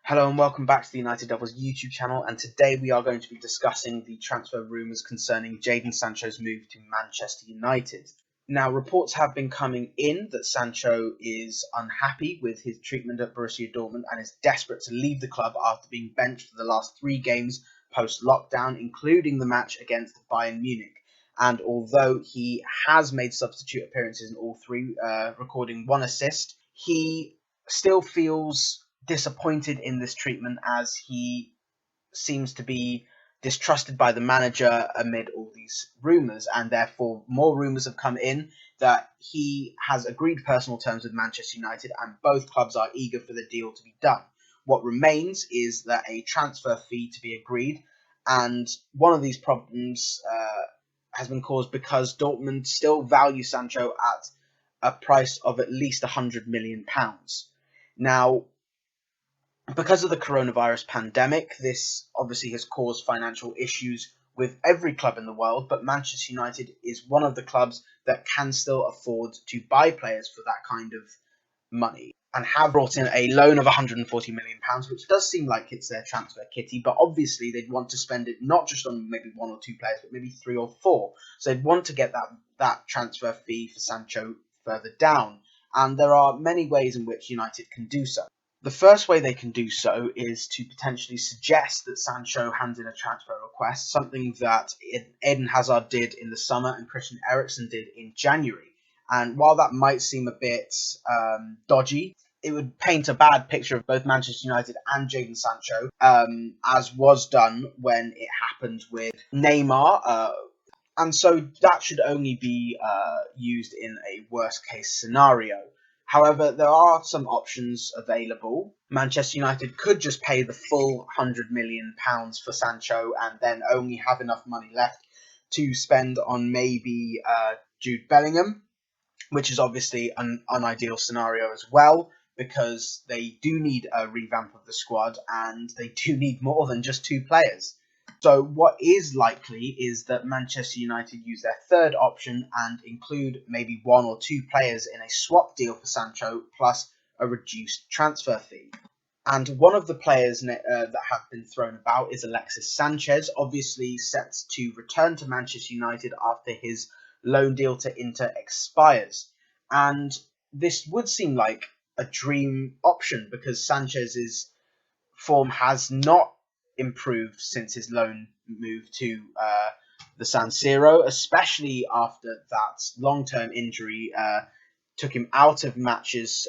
Hello and welcome back to the United Devils YouTube channel, and today we are going to be discussing the transfer rumours concerning Jadon Sancho's move to Manchester United. Now, reports have been coming in that Sancho is unhappy with his treatment at Borussia Dortmund and is desperate to leave the club after being benched for the last 3 games post-lockdown, including the match against Bayern Munich. And although he has made substitute appearances in all 3, recording 1 assist, he still feels disappointed in this treatment as he seems to be distrusted by the manager amid all these rumours, and therefore more rumours have come in that he has agreed personal terms with Manchester United and both clubs are eager for the deal to be done. What remains is that a transfer fee to be agreed, and one of these problems has been caused because Dortmund still value Sancho at a price of at least £100 million. Now, because of the coronavirus pandemic, this obviously has caused financial issues with every club in the world, but Manchester United is one of the clubs that can still afford to buy players for that kind of money and have brought in a loan of £140 million, which does seem like it's their transfer kitty, but obviously they'd want to spend it not just on maybe 1 or 2 players, but maybe 3 or 4. So they'd want to get that transfer fee for Sancho further down, and there are many ways in which United can do so. The first way they can do so is to potentially suggest that Sancho hands in a transfer request, something that Eden Hazard did in the summer and Christian Eriksen did in January. And while that might seem a bit dodgy, it would paint a bad picture of both Manchester United and Jadon Sancho, as was done when it happened with Neymar. And so that should only be used in a worst-case scenario. However, there are some options available. Manchester United could just pay the full £100 million for Sancho and then only have enough money left to spend on maybe Jude Bellingham, which is obviously an unideal scenario as well, because they do need a revamp of the squad and they do need more than just 2 players. So what is likely is that Manchester United use their third option and include maybe 1 or 2 players in a swap deal for Sancho plus a reduced transfer fee. And one of the players that have been thrown about is Alexis Sanchez, obviously set to return to Manchester United after his loan deal to Inter expires. And this would seem like a dream option because Sanchez's form has not improved since his loan move to the San Siro, especially after that long-term injury took him out of matches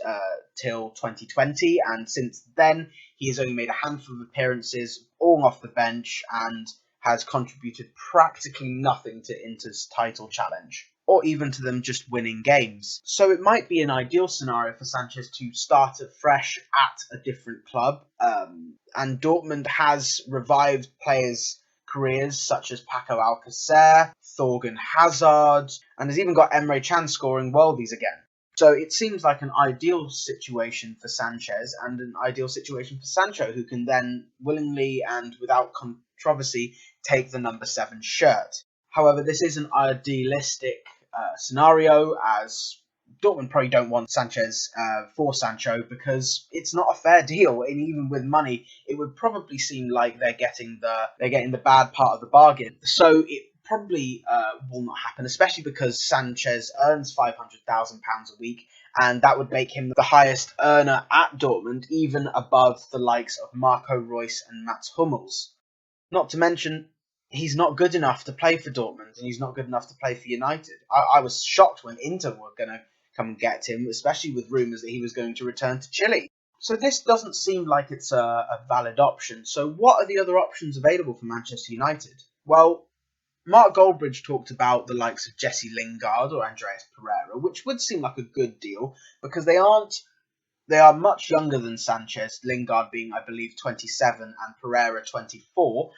till 2020, and since then he has only made a handful of appearances, all off the bench, and has contributed practically nothing to Inter's title challenge, or even to them just winning games. So it might be an ideal scenario for Sanchez to start afresh at a different club, and Dortmund has revived players' careers such as Paco Alcacer, Thorgan Hazard, and has even got Emre Can scoring worldies again. So it seems like an ideal situation for Sanchez and an ideal situation for Sancho, who can then willingly and without controversy take the number 7 shirt. However, this is an idealistic scenario, as Dortmund probably don't want Sanchez for Sancho because it's not a fair deal, and even with money, it would probably seem like they're getting the bad part of the bargain. So it probably will not happen, especially because Sanchez earns £500,000 a week, and that would make him the highest earner at Dortmund, even above the likes of Marco Reus and Mats Hummels. Not to mention, he's not good enough to play for Dortmund, and he's not good enough to play for United. I was shocked when Inter were going to come and get him, especially with rumours that he was going to return to Chile. So this doesn't seem like it's a valid option. So what are the other options available for Manchester United? Well, Mark Goldbridge talked about the likes of Jesse Lingard or Andreas Pereira, which would seem like a good deal because they are much younger than Sanchez, Lingard being, I believe, 27 and Pereira 24,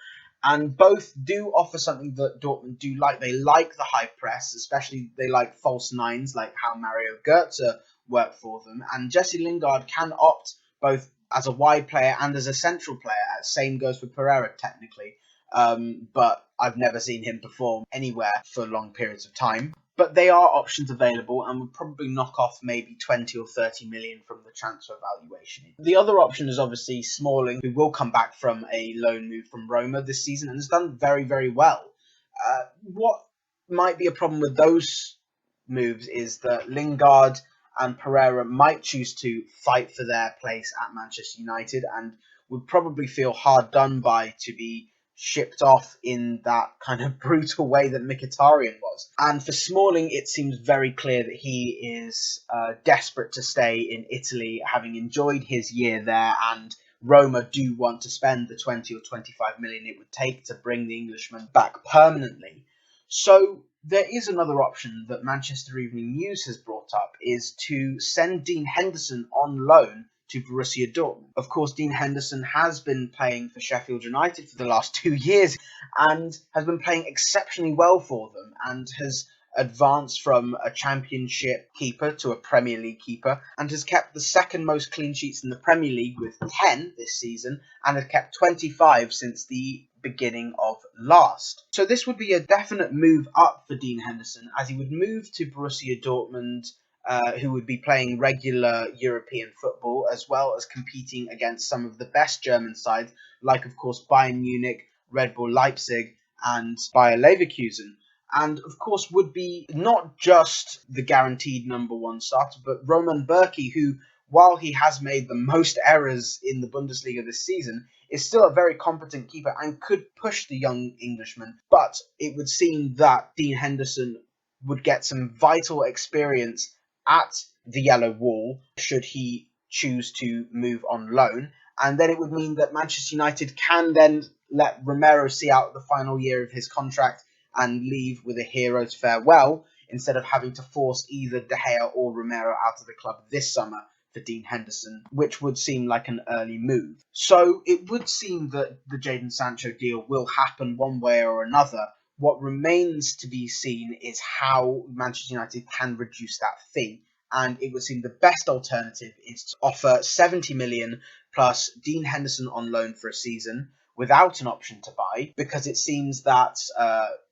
and both do offer something that Dortmund do like. They like the high press, especially they like false nines, like how Mario Götze worked for them, and Jesse Lingard can opt both as a wide player and as a central player. Same goes for Pereira, technically. But I've never seen him perform anywhere for long periods of time. but they are options available and would probably knock off maybe 20 or 30 million from the transfer valuation. The other option is obviously Smalling, who will come back from a loan move from Roma this season and has done very, very well. What might be a problem with those moves is that Lingard and Pereira might choose to fight for their place at Manchester United and would probably feel hard done by to be shipped off in that kind of brutal way that Mkhitaryan was. And for Smalling, it seems very clear that he is desperate to stay in Italy, having enjoyed his year there, and Roma do want to spend the 20 or 25 million it would take to bring the Englishman back permanently. So there is another option that Manchester Evening News has brought up, is to send Dean Henderson on loan to Borussia Dortmund. Of course, Dean Henderson has been playing for Sheffield United for the last 2 years and has been playing exceptionally well for them and has advanced from a Championship keeper to a Premier League keeper and has kept the second most clean sheets in the Premier League with 10 this season and has kept 25 since the beginning of last. So this would be a definite move up for Dean Henderson, as he would move to Borussia Dortmund, who would be playing regular European football, as well as competing against some of the best German sides, like, of course, Bayern Munich, Red Bull Leipzig, and Bayer Leverkusen. And, of course, would be not just the guaranteed number one starter, but Roman Bürki, who, while he has made the most errors in the Bundesliga this season, is still a very competent keeper and could push the young Englishman. But it would seem that Dean Henderson would get some vital experience at the Yellow Wall should he choose to move on loan. And then it would mean that Manchester United can then let Romero see out the final year of his contract and leave with a hero's farewell, instead of having to force either De Gea or Romero out of the club this summer for Dean Henderson, which would seem like an early move. So it would seem that the Jadon Sancho deal will happen one way or another. What remains to be seen is how Manchester United can reduce that fee. And it would seem the best alternative is to offer 70 million plus Dean Henderson on loan for a season without an option to buy, because it seems that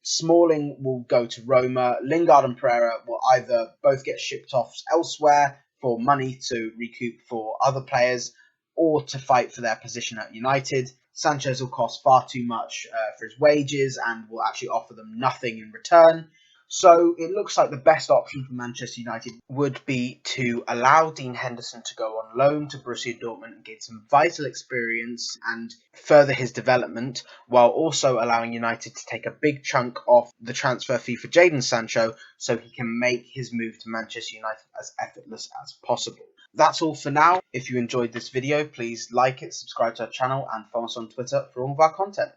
Smalling will go to Roma, Lingard and Pereira will either both get shipped off elsewhere for money to recoup for other players or to fight for their position at United. Sanchez will cost far too much for his wages and will actually offer them nothing in return. So it looks like the best option for Manchester United would be to allow Dean Henderson to go on loan to Borussia Dortmund and get some vital experience and further his development, while also allowing United to take a big chunk off the transfer fee for Jadon Sancho so he can make his move to Manchester United as effortless as possible. That's all for now. If you enjoyed this video, please like it, subscribe to our channel and follow us on Twitter for all of our content.